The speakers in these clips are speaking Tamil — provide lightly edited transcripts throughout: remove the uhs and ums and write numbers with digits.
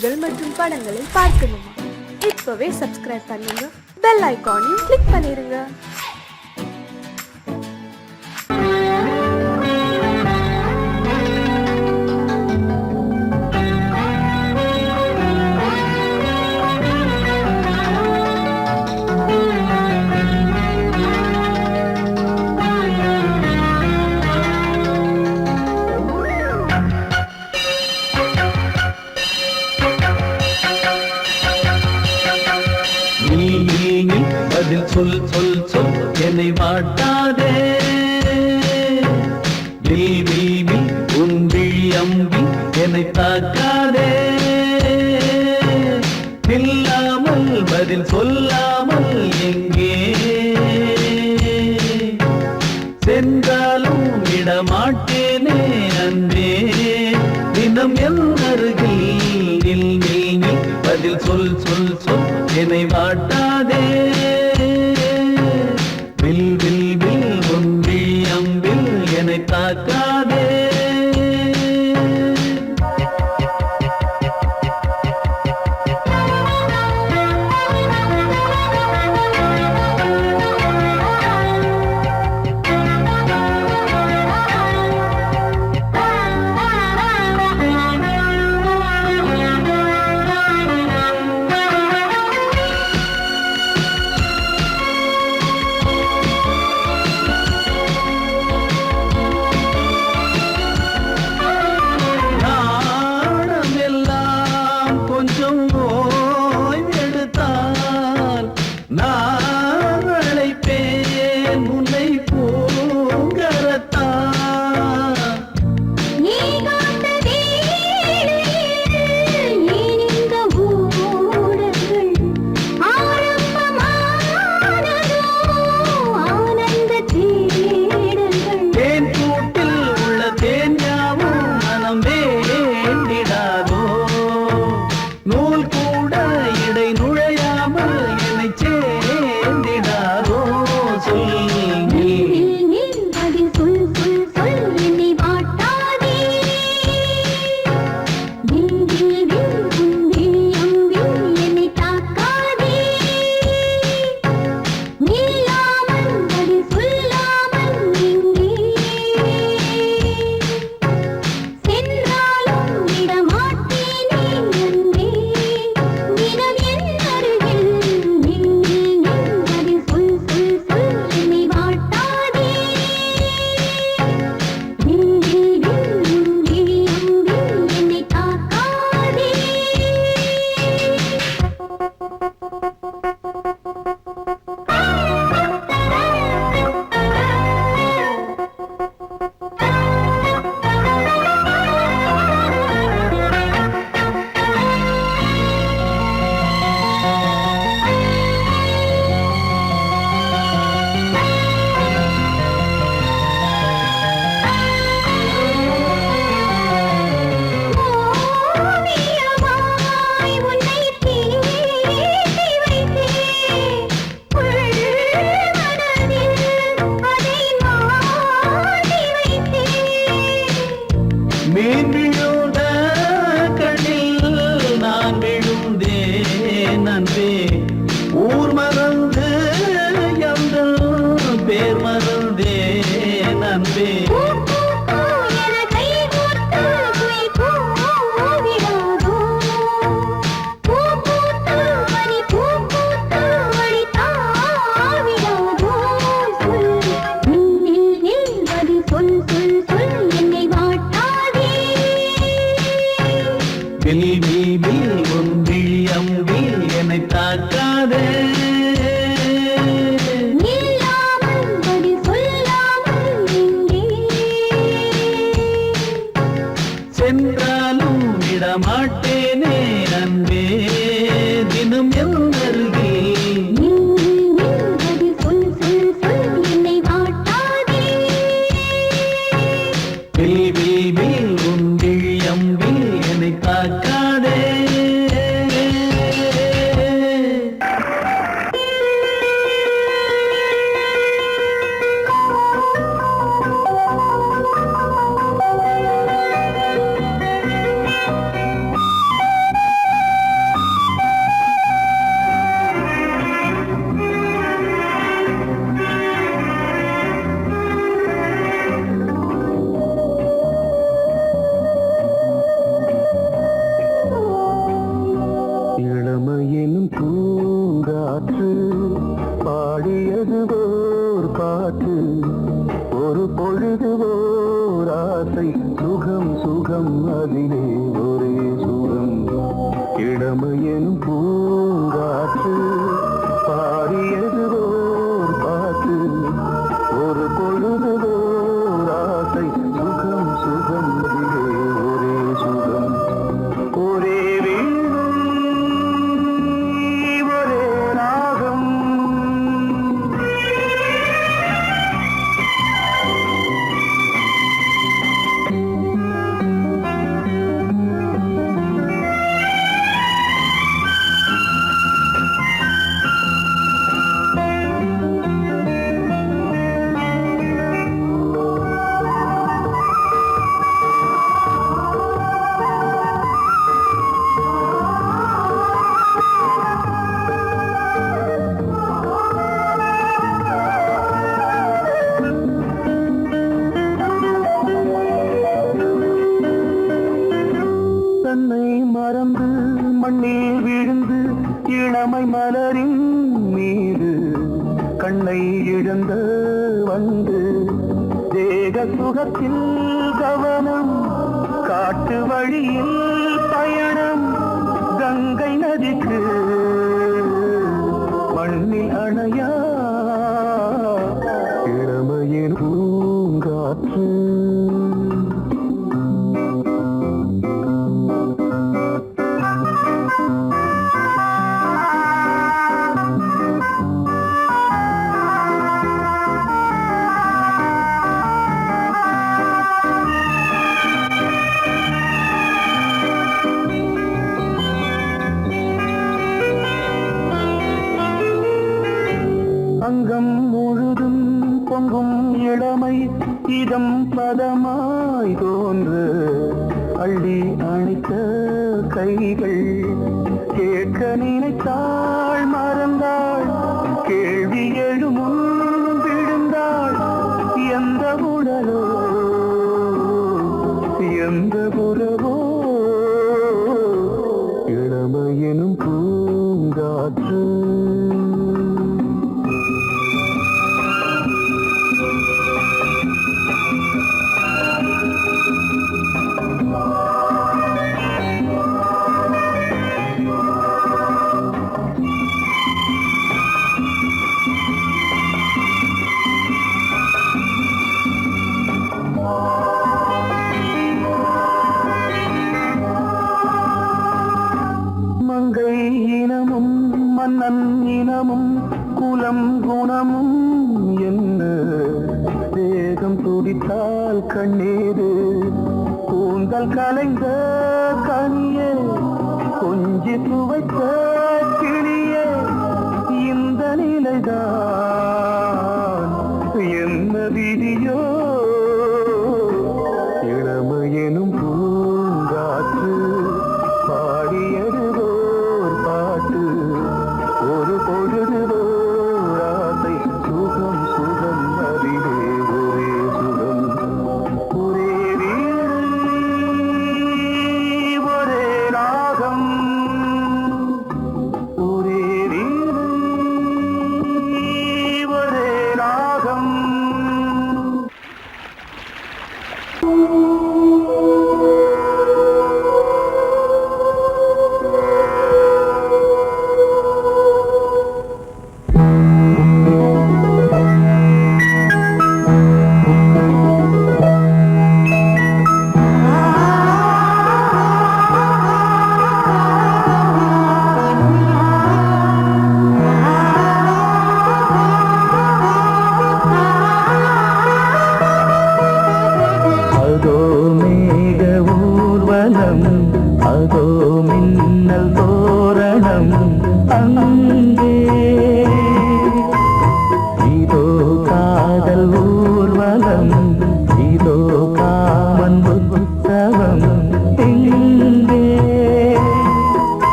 பாடல்கள் மற்றும் படங்களை பார்க்கணுமா? இப்பவே சப்ஸ்கிரைப் பண்ணுங்க, பெல் ஐகானையும் கிளிக் பண்ணிருங்க. சொல் சொல் சொல் என்னை வாட்டாதே, உன் விழி அம்பி என்னை தாக்காதே, இல்லாமல் பதில் சொல்லாமல் எங்கே சென்றாலும் விடமாட்டேனே அன்பே, தினம் என் அருகில் நில் நில் நில், பதில் சொல் சொல் சொல் என்னை வாட்டாதே, வில் வில் வில் உன் விழி அம்பில் என்னை தாக்காதே. ஊர் மறந்து எங்கள் பேர் மறந்தே நன்பே, உன் விழி அம்பில் என்னை தாக்காதே, சென்றாலும் விடமாட்டேனே அன்பே, தினம் என் அருகில் வில் வில் வில் உன் விழி அம்பில் என்னை தாக்காதே. மறந்து மண்ணில் விழுந்து இளமை மலரின் மீது கண்ணை இழந்த வந்து தேக சுகத்தில் கவனம் காட்டு வழியில் பயணம் கங்கை நதிக்கு மண்ணில் அணையா இளமையின் பூங்காற்று அங்கம் முழுதும் பொங்கும் இளமை இதம் பதமாய் தோன்று அள்ளி அணைத்த கைகள் கேட்க நினைத்தாள் மறந்தாள் கேள்வி எழுமுன் விழுந்தாள் எந்த உடலோ எந்த புறவோ இளமையெனும் பூங்காற்று மங்கை இனமும் மன்னன் இனமும் குலம் குணமும் என்ன தேகம் துடித்தால் கண்ணீரு கூந்தல் கலைந்த கனியே கொஞ்சி துவைத்த கிளியே இந்த நிலைதான் என்ன விதியோ இளமையெனும் பூங்காற்று பாடியதுவோர் பாட்டு ஒரு பொழுதுவோர் ஆசை சுகம் சுகம் அதிலே ஒரே சுகம் ஒரே வீடு ஒரே ராகம்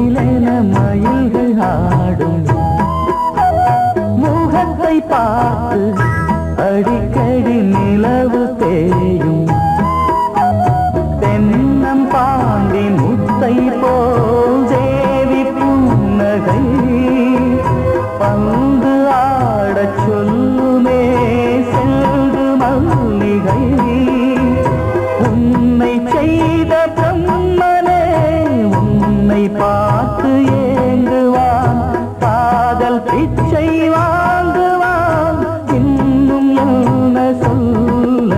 குயிலென மயில்கள் ஆடும் முகத்தை பார்த்து அடிக்கடி நிலவு தேயும் தென்னம் பாண்டி முத்தை போல் தேவி புன்னகை பந்து ஆடச் சொல்லுமே செல்கு மல்லிகை உன்னை செய்த பிரம்மனே உன்னை பார்த்து ஏங்குவான் காதல் பிச்சை வாங்குவான் இன்னும் என்ன சொல்ல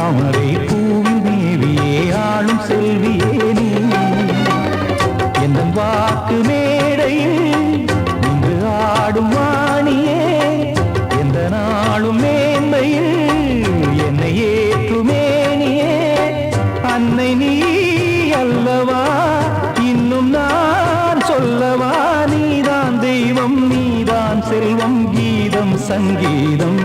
தாமரை பூவில் தேவியே ஆளும் செல்வியே நீ என் வாக்கு மேடையில் இங்கு ஆடும் வாணியே எந்த நாளும் மேன்மையில் என்னை ஏற்றுமேனியே அன்னை நீ அல்லவா இன்னும் நான் சொல்லவா நீதான் தெய்வம் நீதான் செல்வம் கீதம் சங்கீதம்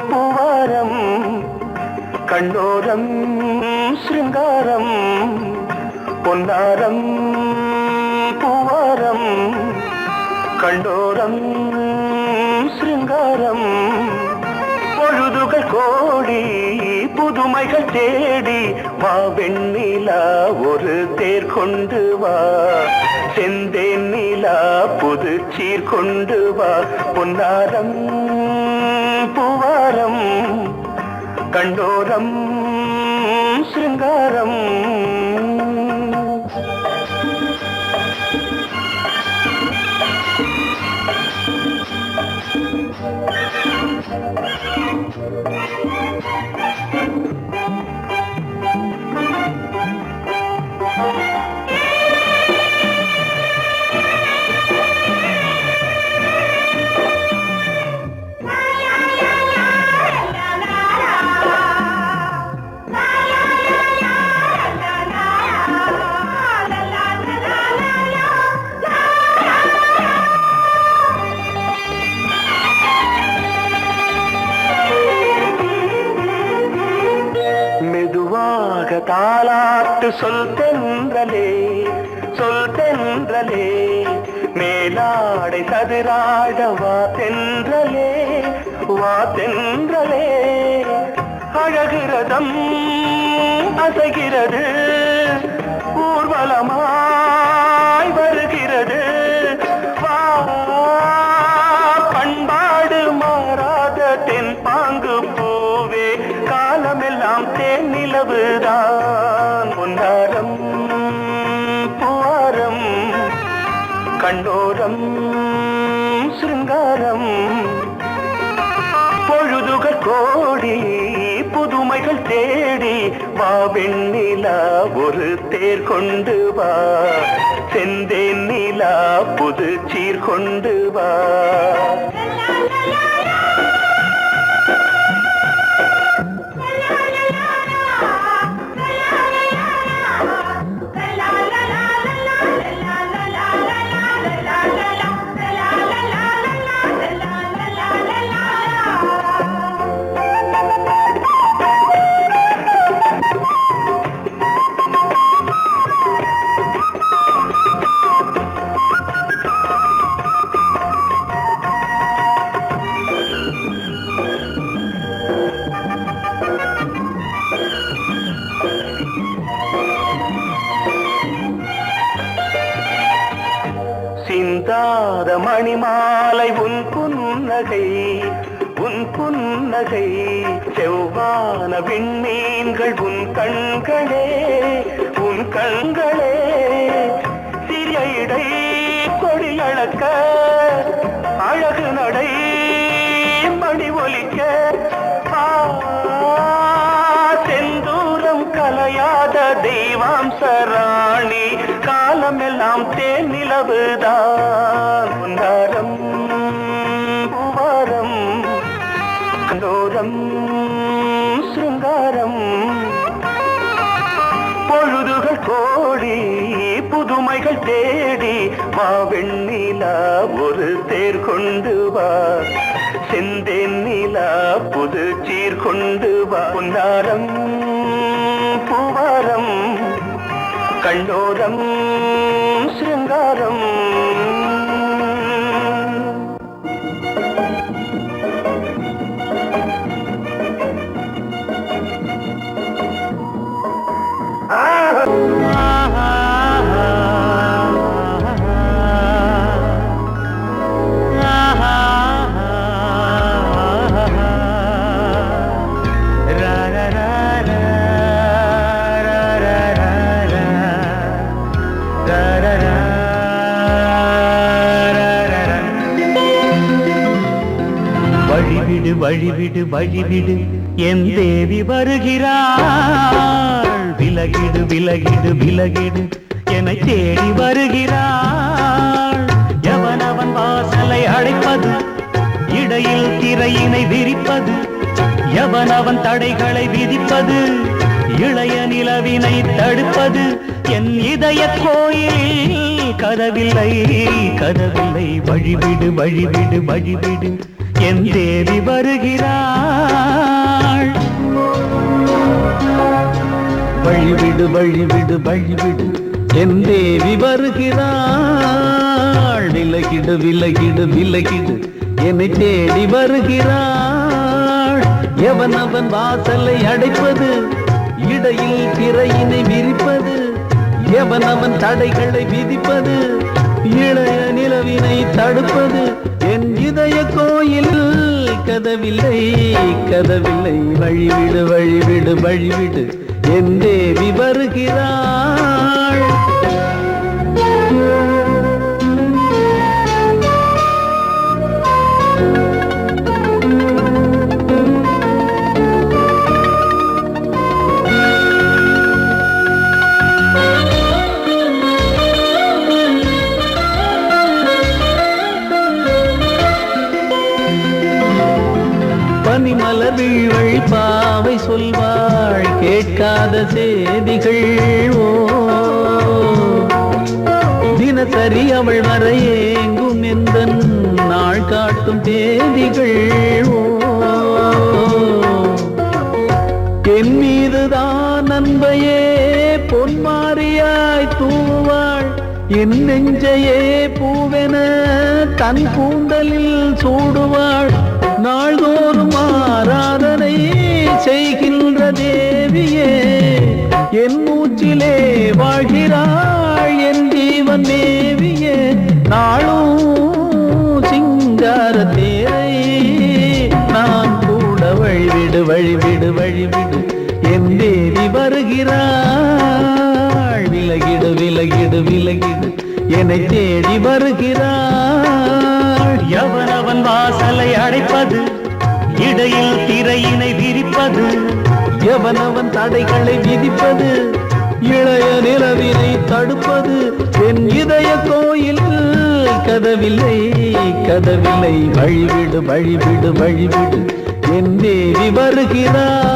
பூவாரம் கண்ணோரம் சிருங்காரம் பொன்னாரம் பூவாரம் கண்டோரம் சிருங்காரம் பொழுதுகள் கோடி புதுமைகள் தேடி வா வெண்ணிலா ஒரு தேர் கொண்டு வா செந்தேன் நிலா புது சீர் கொண்டு வா பொன்னாரம் பூவாரம் கண்டோரம் சிருங்காரம் தாலாட்டு சொல் தென்றலே சொல் தென்றலே மேலாடை சதுராட வா தென்றலே வா தென்றலே அழகிறதம் அசைகிறது ஊர்வலமாய் வருகிறது வா பண்பாடு மாறாத தென் பாங்கு பூவே காலமெல்லாம் தேன் நிலவுதான் பொன்னாரம் பூவாரம் கண்ணோரம் சிருங்காரம் பொழுதுகள் கோடி புதுமைகள் தேடி வா வெண்ணிலா ஒரு தேர் கொண்டு வா செந்தேன் நிலா புது சீர் கொண்டு வா சிந்தாத மணிமாலை உன் புன்னகை செவ்வான விண்மீன்கள் உன் கண்களே சிறிய இடை கொடியளக்க அழகு நடை மணி ஒலிக்க செந்தூரம் கலையாத தெய்வாம்சராணி காலமெல்லாம் தேன் நிலவுதான் பொன்னாரம் பூவாரம் கண்டோரம் சிருங்காரம் பொழுதுகள் கோடி புதுமைகள் தேடி வா வெண்ணிலா ஒரு தேர் கொண்டு வா செந்தேன் நிலா புது சீர் கொண்டு வா பொன்னாரம் பூவாரம் கண்டோரம் சிருங்காரம் வழிவிடு வழிவிடு வழிவிடு என் தேவி வருகிறாள் விலகிடு விலகிடு விலகிடு என்னை தேடி வருகிறாள் எவனவன் வாசலை அழைப்பது இடையில் திரையினை விரிப்பது எவனவன் தடைகளை விதிப்பது இளைய நிலவினை தடுப்பது என் இதய கோயில் கதவில்லை கதவில்லை வழிவிடு வழிவிடு வழிவிடு என் தேவி வருகிறாள். வழிவிடு வழிவிடு வழிவிடு என் தேவி வருகிறாள். விலகிடு விலகிடு விலகிடு என்னை தேடி வருகிறாள். எவன் அவன் வாசலை அடைப்பது, இடையில் திரையினை விரிப்பது, எவன் அவன் தடைகளை விதிப்பது, இளைய நிலவினை தடுப்பது, என் இதய கோயில் கதவில்லை கதவில்லை. வழிவிடு வழிவிடு வழிவிடு என் தேவி வருகிறாள். பனிமலர் வீழ்வழி பாவை சொல்வாள் கேட்காத செய்திகள். ஓ தினசரி அவள் வர ஏங்கும் எந்த நாள் காட்டும் தேதிகள். ஓ என் மீதுதான் அன்பையே பொன்மாரியாய் தூவாள். என் நெஞ்சையே பூவென தன் கூந்தலில் சூடுவாள். நாள்தோறும் ஆராதனை செய்கின்ற தேவியே, என் மூச்சிலே வாழ்கிறாள் என் ஜீவன் தேவியே. நாளும் சிங்கார தேரை நான் கூட வழிவிடு வழிவிடு வழிவிடு என் தேவி வருகிறாள். விலகிடு விலகிடு விலகிடு என்னை தேடி வருகிறாள். எவனவன் வாசலை அடைப்பது, இடையில் திரையினை விரிப்பது, எவனவன் தடைகளை விதிப்பது, இளைய நிலவினை தடுப்பது, என் இதய கோயில் கதவில்லை கதவில்லை. வழிவிடு வழிவிடு வழிவிடு என் தேவி வருகிறாள்.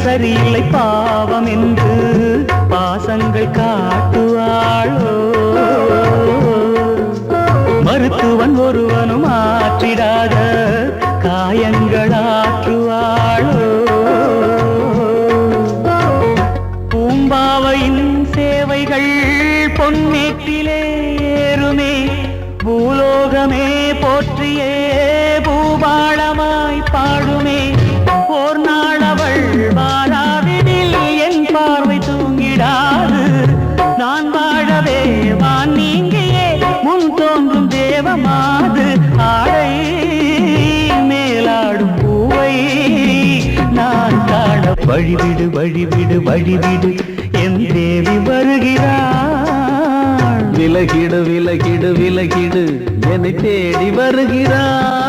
சரியில்லை பாவம் என்று பாசங்கள் காட்டுவாளோ. மருத்துவன் ஒருவனும் ஆற்றிடாத காயங்களாற்றுவாளோ. பூம்பாவையின் சேவைகள் பொன்னேற்றிலே ஏறுமே, பூலோகமே போற்றியே பூபாளமாய் பாடுமே. ஓர் நாள் அவள் வாராவிடில் என் பார்வை தூங்கிடாது. நான் வாழவே வான் நீங்கியே முன் தோன்றும் தேவமாது. ஆடை மேலாடும் பூவை நான் காண வழிவிடு வழிவிடு வழிவிடு என் தேவி வருகிறாள். விலகிடு விலகிடு விலகிடு என்னை தேடி வருகிறாள்.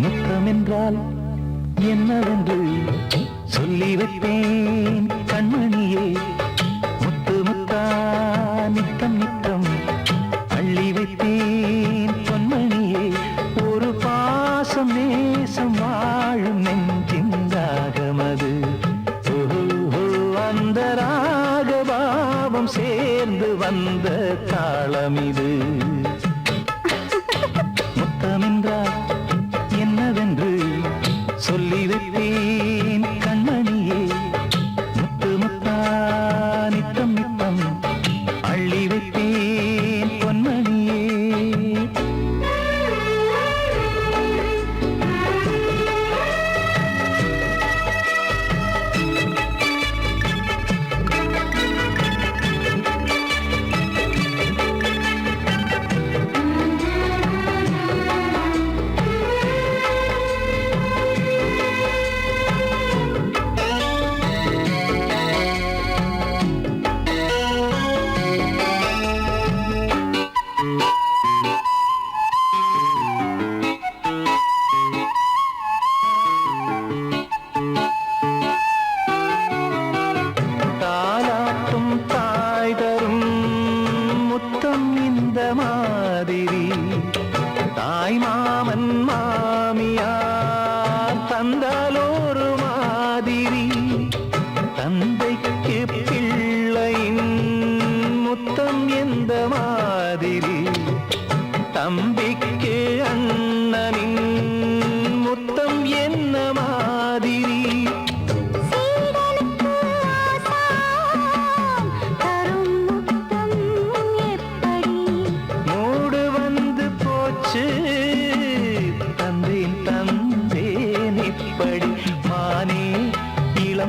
முத்தமென்றால் என்னவென்று சொல்லி வைப்பேன் கண்மணியே. முத்து முத்தா நித்தம் நித்தம் அள்ளி வைப்பேன் பொன்மணியே. ஒரு பாசம் நேசம் வாழும் நெஞ்சின் ராகமது. அந்த ராகபாவம் சேர்ந்து வந்த தாளமிது. முத்தமென்றால் என்னவென்று சொல்லி வைப்பேன் கண்மணியே. முத்து முத்தா நித்தம் நித்தம் அள்ளி வைப்பேன் பொன்மணியே.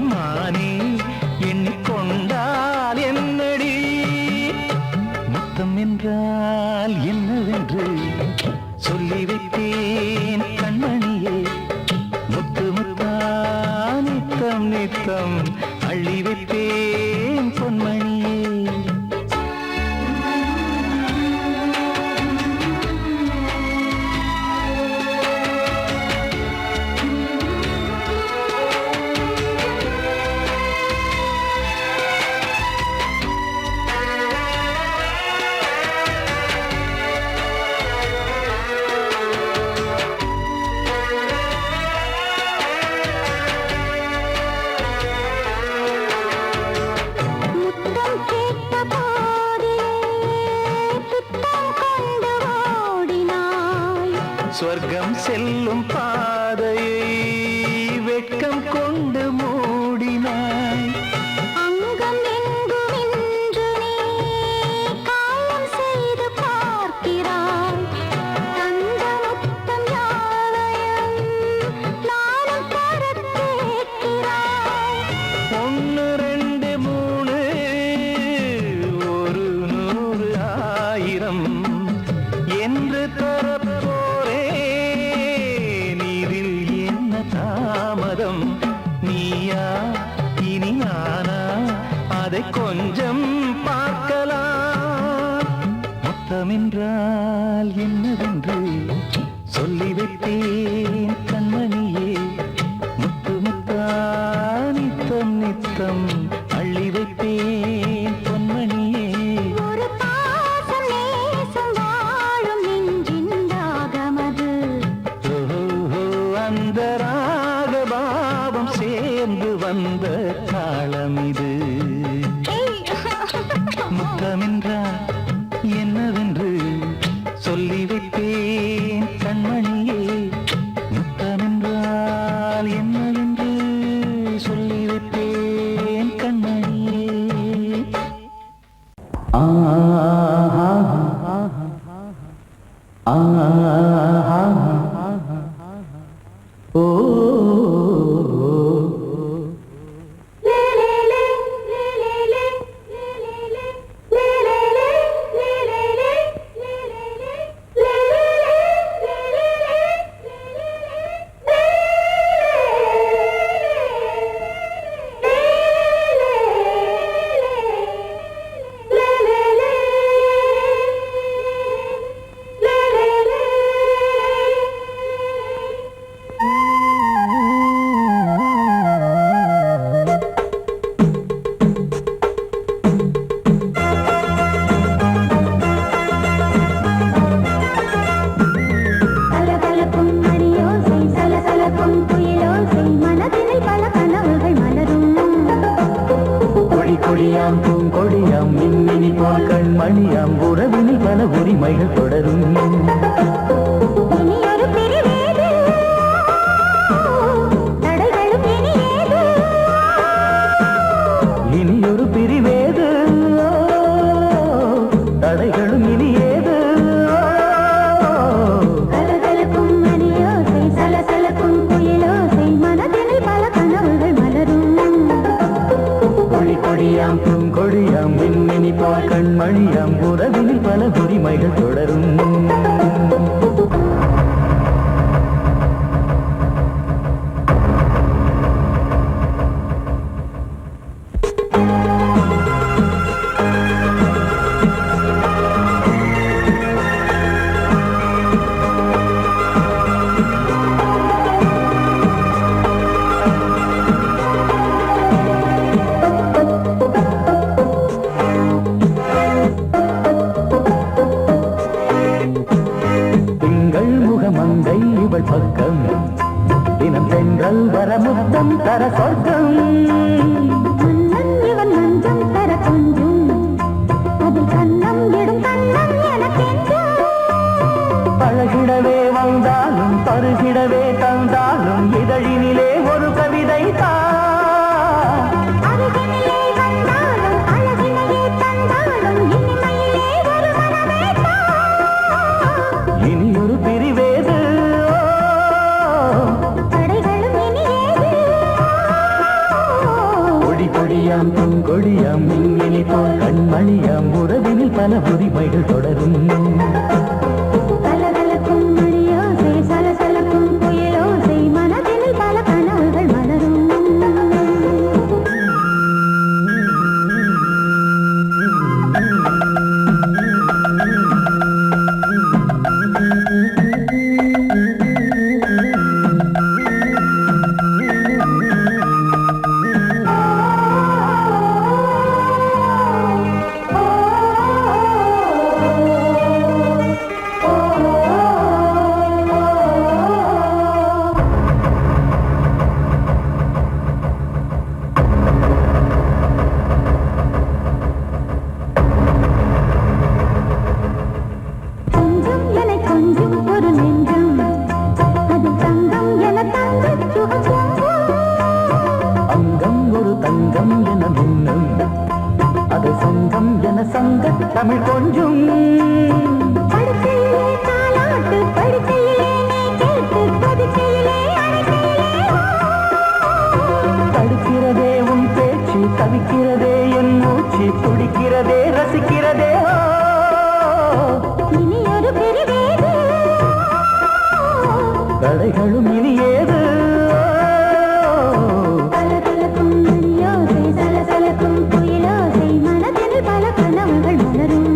மானே எண்ணிக்கொண்டால் என்னடி முத்தம் என்றால் என்னவென்று சொல்லி வைத்தேன் கண்மணியே முத்து முத்தா நித்தம் நித்தம் அள்ளி வைத்தேன் பொன்மணியே சொர்க்கம் செல்லும் பாதையை வெட்கம் கொண்டு மூடினாய் அங்கம் எங்கும் இன்று நீ காயம் செய்து பார்க்கிறாய் தந்த முத்தம் யாவையும் நானும் தர கேட்கிறாய் 1 2 3 ஒரு 100 1000 என்று தாமதம் நீயா இனி நானா அதை கொஞ்சம் பார்க்கலாம் முத்தமென்றால் என்னவென்று சொல்லி வைத்தேன் கண்மணியே முத்து முத்தா நித்தம் நித்தம் அள்ளி வைத்தேன் பொன்மணியே ஒரு பாசம் நேசம் வாழும் நெஞ்சின் ராகமது அந்த ராகபாவம் சேர்ந்து வந்த காலம் இது முத்தமென்றால் என்னவென்று சொல்லி வைத்தேன் கண்மணியே முத்தமென்றால் என்னவென்று சொல்லி வைத்தேன் கண்மணியே கொடியாம் பூங்கொடியாம் மின்மினி போல் கண்மணியாம் உறவினில் பல உரிமைகள் தொடரும் இனியொரு பிரிவேது தடைகளும் இனியேது கொடியாம் பூங்கொடியாம் மின்மினி போல் கண்மணியாம் உறவினில் பல உரிமைகள் தொடரும் பக்கம் தினம் சென்றல் வர முத்தம் தர சொர்க்கம் இவன் நஞ்சம் தர கொஞ்சம் அதில் கண்ணம் இடும் கண்ணம் எனக்கென்றும் பழகிடவே வந்தாலும் பருகிடவே தந்தாலும் இதழினிலே ஒரு கவிதை அருகினிலே வந்தாலும் அழகினையே தந்தாலும் இனிமையிலே ஒரு மனமே இனியொரு பிரிவேது தடைகளும் இனியேது கொடியாம் பூங்கொடியாம் மின்மினி போல் கண்மணியாம் உறவினில் பல உரிமைகள் தொடரும் கலகலக்கும் மணியோசை சலசலக்கும் புயலோசை மனதினில் பல கனவுகள் மலரும் தமிழ் கொஞ்சம் படுக்கையிலே தாலாட்டு படுக்கையிலே நீ கேட்டு படுக்கையிலே தடுக்கிறதே உன் பேச்சு தவிக்கிறதே என் மூச்சு துடிக்கிறதே ரசிக்கிறதே இனி ஒரு பிரிவேது தடைகளும் இனி ஏது கலகலக்கும் மணியோசை சலசலக்கும் புயலோசை மனதில் பல கனவுகள் மலரும்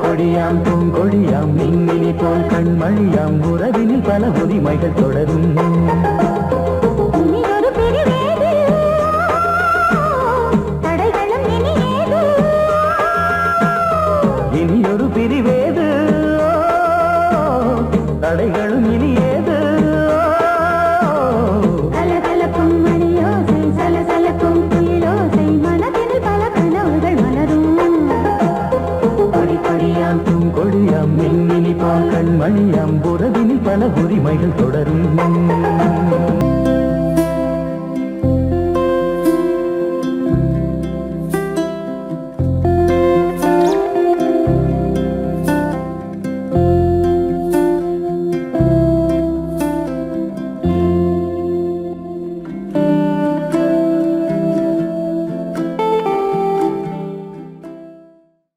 கொடியாம் பூங்கொடியாம் மின்மினி போல் கண்மணியாம் உறவினில் பல உரிமைகள் தொடரும் இனி ஒரு பிரிவேது தடைகளும் இனி ஏது இனி ஒரு பிரிவேது தடைகளும் இனி ஏது கலகலக்கும் மணியோசை சலசலக்கும் புயலோசை மனதில் பல கனவுகள் மலரும் கொடியாம் பூங்கொடியாம் மின்மினி போல் கண்மணியாம் உறவினில் பல உரிமைகள் தொடரும்